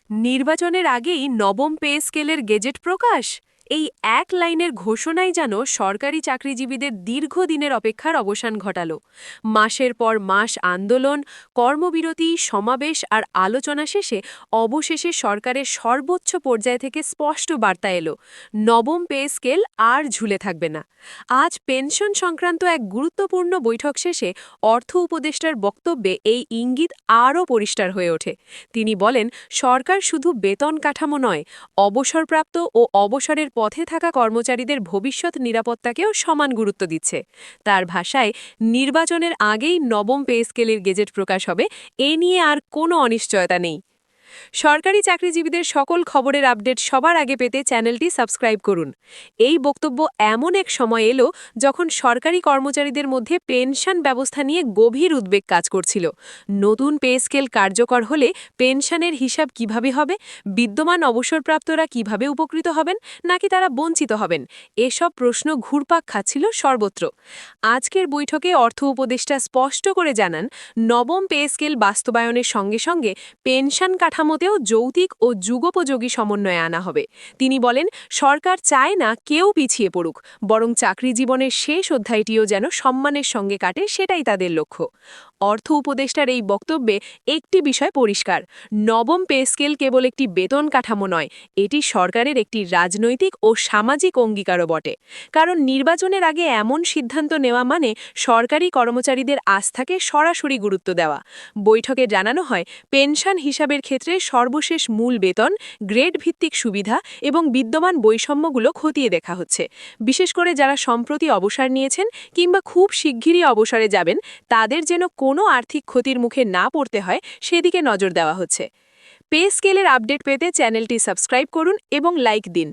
নির্বাচনের আগেই নবম পে স্কেলের গেজেট প্রকাশ। এই এক লাইনের ঘোষণাই যেন সরকারি চাকরিজীবীদের দীর্ঘদিনের অপেক্ষার অবসান ঘটালো। মাসের পর মাস আন্দোলন, কর্মবিরতি, সমাবেশ আর আলোচনা শেষে অবশেষে সরকারের সর্বোচ্চ পর্যায় থেকে স্পষ্ট বার্তা এলো, নবম পে স্কেল আর ঝুলে থাকবে না। আজ পেনশন সংক্রান্ত এক গুরুত্বপূর্ণ বৈঠক শেষে অর্থ উপদেষ্টার বক্তব্যে এই ইঙ্গিত আরও পরিষ্কার হয়ে ওঠে। তিনি বলেন, সরকার শুধু বেতন কাঠামো নয়, অবসরপ্রাপ্ত ও অবসরের পথে থাকা কর্মচারীদের ভবিষ্যৎ নিরাপত্তাকেও সমান গুরুত্ব দিচ্ছে। তার ভাষায়, নির্বাচনের আগেই নবম পে স্কেলের গেজেট প্রকাশ হবে, এ নিয়ে আর কোনো অনিশ্চয়তা নেই। সরকারি চাকরিজীবীদের সকল খবরের আপডেট সবার আগে পেতে চ্যানেলটি সাবস্ক্রাইব করুন। এই বক্তব্য এমন এক সময় এলো যখন সরকারি কর্মচারীদের মধ্যে পেনশন ব্যবস্থা নিয়ে গভীর উদ্বেগ কাজ করছিল। নতুন পে স্কেল কার্যকর হলে পেনশনের হিসাব কিভাবে হবে, বিদ্যমান অবসরপ্রাপ্তরা কিভাবে উপকৃত হবেন, নাকি তারা বঞ্চিত হবেন, এসব প্রশ্ন ঘুরপাক খাচ্ছিল সর্বত্র। আজকের বৈঠকে অর্থ উপদেষ্টা স্পষ্ট করে জানান, নবম পে স্কেল বাস্তবায়নের সঙ্গে সঙ্গে পেনশন কাঠামোতেও যৌতিক ও যুগোপযোগী সমন্বয়ে আনা হবে। তিনি বলেন, সরকার চায় না কেউ পিছিয়ে পড়ুক, বরং চাকরি জীবনের শেষ অধ্যায়টিও যেন সম্মানের সঙ্গে কাটে, সেটাই তাদের লক্ষ্য। অর্থ উপদেষ্টার এই বক্তব্যে একটি বিষয় পরিষ্কার, নবম পে স্কেল কেবল একটি বেতন কাঠামো নয়, এটি সরকারের একটি রাজনৈতিক ও সামাজিক অঙ্গীকারও বটে। কারণ নির্বাচনের আগে এমন সিদ্ধান্ত নেওয়া মানে সরকারি কর্মচারীদের আস্থাকে সরাসরি গুরুত্ব দেওয়া। বৈঠকে জানানো হয়, পেনশন হিসাবের ক্ষেত্রে সর্বশেষ মূল বেতন, গ্রেড ভিত্তিক সুবিধা এবং বিদ্যমান বৈষম্যগুলো খতিয়ে দেখা হচ্ছে। বিশেষ করে যারা সম্প্রতি অবসর নিয়েছেন কিংবা খুব শিগগিরই অবসরে যাবেন, তাদের যেন কোনো আর্থিক ক্ষতির মুখে না পড়তে হয়, সেদিকে নজর দেওয়া হচ্ছে। পে স্কেলের আপডেট পেতে চ্যানেলটি সাবস্ক্রাইব করুন এবং লাইক দিন।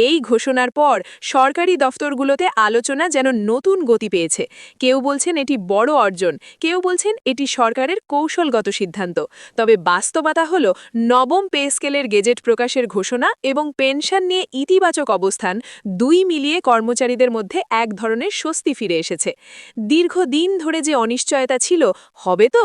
এই ঘোষণার পর সরকারি দফতরগুলোতে আলোচনা যেন নতুন গতি পেয়েছে। কেউ বলছেন এটি বড় অর্জন, কেউ বলছেন এটি সরকারের কৌশলগত সিদ্ধান্ত। তবে বাস্তবতা হল, নবম পে স্কেলের গেজেট প্রকাশের ঘোষণা এবং পেনশন নিয়ে ইতিবাচক অবস্থান দুই মিলিয়ে কর্মচারীদের মধ্যে এক ধরনের স্বস্তি ফিরে এসেছে। দীর্ঘদিন ধরে যে অনিশ্চয়তা ছিল, হবে তো,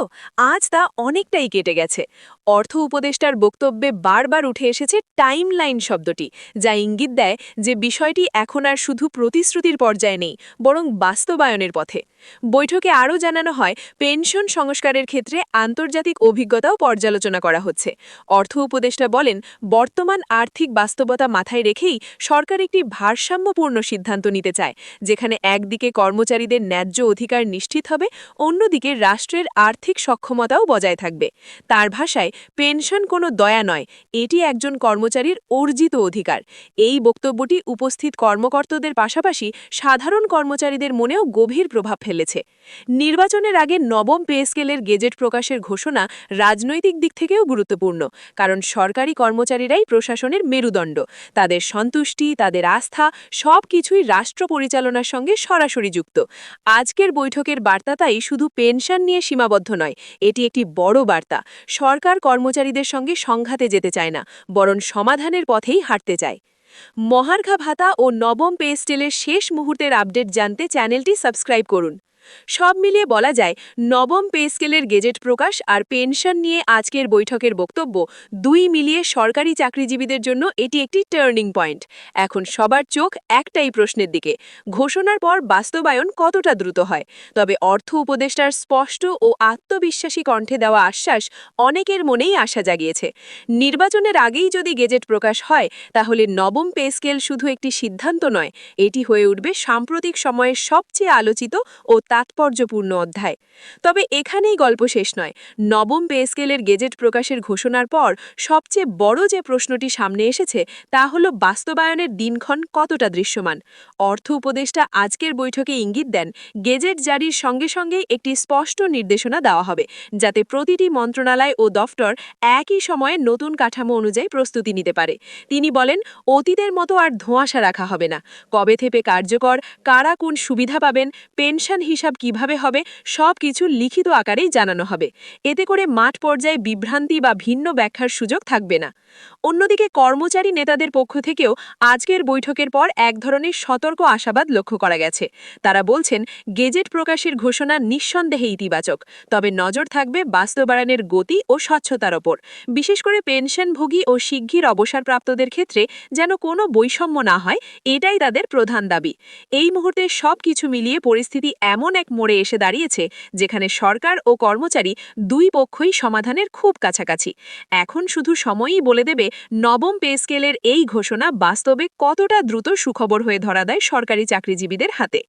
আজ তা অনেকটাই কেটে গেছে। অর্থ উপদেষ্টার বক্তব্যে বারবার উঠে এসেছে টাইমলাইন শব্দটি, যা ইঙ্গিত দেয় যে বিষয়টি এখন আর শুধু প্রতিশ্রুতির পর্যায়ে নেই, বরং বাস্তবায়নের পথে। বৈঠকে আরও জানানো হয়, পেনশন সংস্কারের ক্ষেত্রে আন্তর্জাতিক অভিজ্ঞতাও পর্যালোচনা করা হচ্ছে। অর্থ উপদেষ্টা বলেন, বর্তমান আর্থিক বাস্তবতা মাথায় রেখেই সরকার একটি ভারসাম্যপূর্ণ সিদ্ধান্ত নিতে চায়, যেখানে একদিকে কর্মচারীদের ন্যায্য অধিকার নিশ্চিত হবে, অন্যদিকে রাষ্ট্রের আর্থিক সক্ষমতাও বজায় থাকবে। তার ভাষায়, পেনশন কোনো দয়া নয়, এটি একজন কর্মচারীর অর্জিত অধিকার। এই বক্তব্যটি উপস্থিত কর্মকর্তাদের পাশাপাশি সাধারণ কর্মচারীদের মনেও গভীর প্রভাব ফেলেছে। নির্বাচনের আগে নবম পে স্কেলের গেজেট প্রকাশের ঘোষণা রাজনৈতিক দিক থেকেও গুরুত্বপূর্ণ, কারণ সরকারি কর্মচারীরাই প্রশাসনের মেরুদণ্ড। তাদের সন্তুষ্টি, তাদের আস্থা, সব কিছুই রাষ্ট্র পরিচালনার সঙ্গে সরাসরি যুক্ত। আজকের বৈঠকের বার্তা তাই শুধু পেনশন নিয়ে সীমাবদ্ধ নয়, এটি একটি বড় বার্তা। সরকার কর্মচারীদের সঙ্গে সংঘাতে যেতে চায় না, বরং সমাধানের পথেই হাঁটতে চায়। মহার্ঘা ভাতা ও নবম পে স্কেলের শেষ মুহূর্তের আপডেট জানতে চ্যানেলটি সাবস্ক্রাইব করুন। সব মিলিয়ে বলা যায়, নবম পে স্কেলের গেজেট প্রকাশ আর পেনশন নিয়ে আজকের বৈঠকের বক্তব্য দুই মিলিয়ে সরকারি চাকরিজীবীদের জন্য এটি একটি টার্নিং পয়েন্ট। এখন সবার চোখ একটাই প্রশ্নের দিকে, ঘোষণার পর বাস্তবায়ন কতটা দ্রুত হয়। তবে অর্থ উপদেষ্টার স্পষ্ট ও আত্মবিশ্বাসী কণ্ঠে দেওয়া আশ্বাস অনেকের মনেই আশা জাগিয়েছে। নির্বাচনের আগেই যদি গেজেট প্রকাশ হয়, তাহলে নবম পে স্কেল শুধু একটি সিদ্ধান্ত নয়, এটি হয়ে উঠবে সাম্প্রতিক সময়ের সবচেয়ে আলোচিত ও তাৎপর্যপূর্ণ অধ্যায়। তবে এখানেই গল্প শেষ নয়। নবম পে স্কেলের গেজেট প্রকাশের ঘোষণার পর সবচেয়ে বড় যে প্রশ্নটি সামনে এসেছে, তা হল বাস্তবায়নের দিনক্ষণ কতটা দৃশ্যমান। অর্থ উপদেষ্টা আজকের বৈঠকে ইঙ্গিত দেন, গেজেট জারির সঙ্গে সঙ্গেই একটি স্পষ্ট নির্দেশনা দেওয়া হবে, যাতে প্রতিটি মন্ত্রণালয় ও দফতর একই সময়ে নতুন কাঠামো অনুযায়ী প্রস্তুতি নিতে পারে। তিনি বলেন, অতীতের মতো আর ধোঁয়াশা রাখা হবে না। কবে থেকে কার্যকর, কারা কোন সুবিধা পাবেন, পেনশন হিসাবে হিসাব কিভাবে হবে সব কিছু লিখিত আকারেই জানানো হবে। এতে করে মাঠ পর্যায়ে বিভ্রান্তি বা ভিন্ন ব্যাখ্যার সুযোগ থাকবে না। অন্যদিকে কর্মচারী নেতাদের পক্ষ থেকেও আজকের বৈঠকের পর এক ধরনের সতর্ক আশাবাদ লক্ষ্য করা গেছে। তারা বলছেন, গেজেট প্রকাশের ঘোষণা নিঃসন্দেহে ইতিবাচক, তবে নজর থাকবে বাস্তবায়নের গতি ও স্বচ্ছতার ওপর। বিশেষ করে পেনশনভোগী ও শিগগির অবসরপ্রাপ্তদের ক্ষেত্রে যেন কোনো বৈষম্য না হয়, এটাই তাদের প্রধান দাবি। এই মুহূর্তে সবকিছু মিলিয়ে পরিস্থিতি এমন এক মোড়ে এসে দাঁড়িয়েছে যেখানে সরকার ও কর্মচারী দুই পক্ষই সমাধানের খুব কাছাকাছি। এখন শুধু সময়ই বলে দেবে নবম পে স্কেলের এই ঘোষণা বাস্তবে কতটা দ্রুত সুখবর হয়ে ধরা দেয় সরকারি চাকরিজীবীদের হাতে।